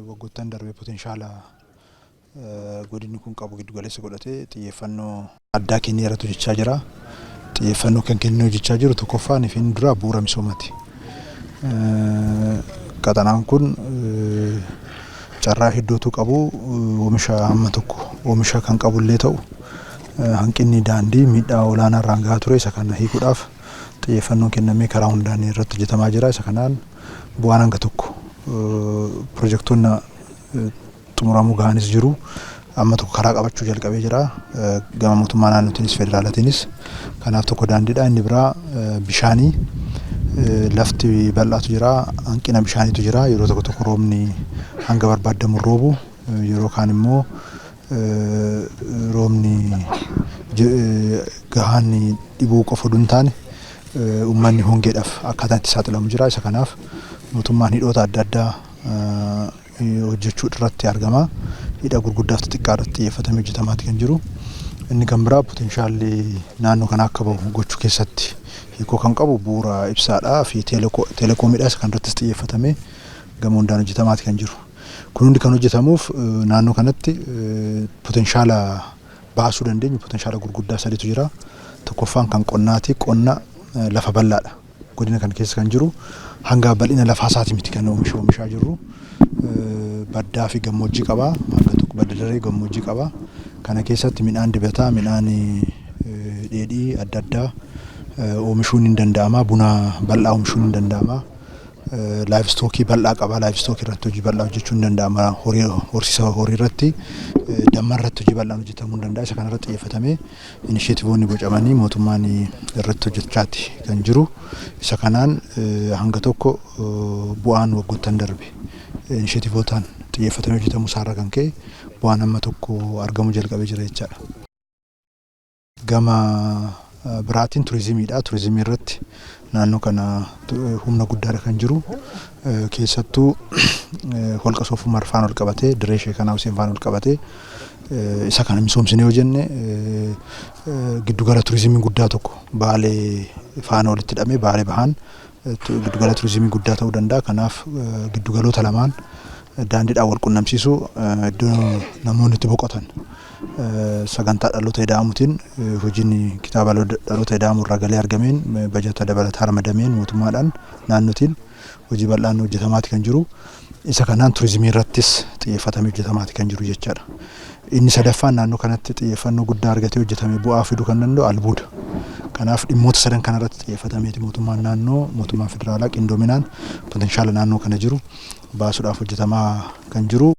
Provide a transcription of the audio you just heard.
Waggoottan darbee potenshaala godinni kun qabu giddu galeessa godhatee xiyyeeffannoo addaa kennee irratti hojjechaa jira. Xiyyeeffannoo kan kennee hojjechaa jiru tokkoffaan ifin dura bu'uura misoomaati. Qaxanaan kun carraa hedduutu qabu oomisha amma tokko oomisha kan qabullee ta'u hanqinni daandii miidhaa olaanaa irraan gahaa ture isa kana hiikuudhaaf xiyyeeffannoon kennamee karaa hundaan irratti hojjetamaa jira. Isa kanaan bu'aan hanga tokko projektoonni xumuramuu gahaanis jiru. Amma tokko karaa qabachuu jalqabee jira. Gama mootummaa naannootiinis federaalaatiinis. Kanaaf tokko daandiidha. Inni biraa bishaanii lafti bal'aatu jira. Hanqina bishaaniitu jira. Yeroo tokko tokko roobni hanga barbaadamu roobu yeroo kaan immoo roobni gahaan dhibuu qofa osoo hin taane uummanni hongeedhaaf akkaataa itti saaxilamu jira. Isa kanaaf mootummaan hidhoota adda addaa hojjechuu irratti argama. Hidha gurguddaa fi xixiqqaa irratti xiyyeeffatamee hojjetamaa kan jiru. Inni kan biraa poteenshaalli naannoo kana akka bahu gochuu keessatti hiikoo kan qabu bu'uura ibsaadhaa fi teelekoomiidhaa isa kan irrattis xiyyeeffatamee gama hundaan hojjetamaa kan jiru. Kun hundi kan hojjetamuuf naannoo kanatti potenshaala baasuu dandeenyu potenshaala gurguddaa sadiitu jira. Tokkoffaan kan qonnaati. Qonna lafa bal'aadha. Godina kan keessa kan jiru hanga bal'ina lafaa isaati miti kan oomishaa jirru. Baddaa fi gammoojjii qaba. Hanga tokko badda daree gammoojjii qaba. Kana keessatti midhaan dibataa, midhaan dheedhii adda addaa oomishuun ni danda'ama. Buna bal'aa oomishuun ni danda'ama. Laayivstookii bal'aa qaba. Laayivstookii irratti hojii bal'aa hojjechuun ni danda'ama. Horsiisa horii irratti damma irratti hojii bal'aan hojjetamuu ni danda'a. Isa kana irratti xiyyeeffatamee inisheetivoonni bocamanii mootummaan irratti hojjechaati kan jiru. Isa kanaan hanga tokko bu'aan waggoottan darbe inisheetivootaan xiyyeeffatamee hojjetamuu isaarraa kan ka'e bu'aan amma tokko argamuu jalqabee jira jechaadha. Gama biraatiin turizimiidha. Turizimii irratti naannoo kana humna guddaadha kan jiru. Keessattuu holqa Soofumar faana ol qabatee dirree Sheekanaa Huseen faana ol qabatee isa kana misoomsinee yoo jenne giddugala turizimii guddaa tokko Baalee faana walitti hidhamee Baalee bahaan giddugala turizimii guddaa ta'uu danda'a. Kanaaf giddugaloota lamaan daandiidhaan wal qunnamsiisu iddoo namoonni itti boqotan sagantaa dhaloota eda'amuutiin hojiin kitaaba dhaloota eda'amuu irraa galee argameen bajata dabalataa ramadameen mootummaadhaan naannootiin hojii bal'aan hojjetamaati kan jiru. Isa kanaan turizimii irrattis xiyyeeffatamee hojjetamaati kan jiru jechaadha. Inni sadaffaan naannoo kanatti xiyyeeffannoo guddaa argatee hojjetamee bu'aa fiduu kan danda'u albuuda. Kanaaf dhimmoota sadan kana irratti xiyyeeffatameeti mootummaan naannoo, mootummaan federaalaa qindoominaan potenshaala naannoo kana jiru baasuudhaaf hojjetamaa kan jiru.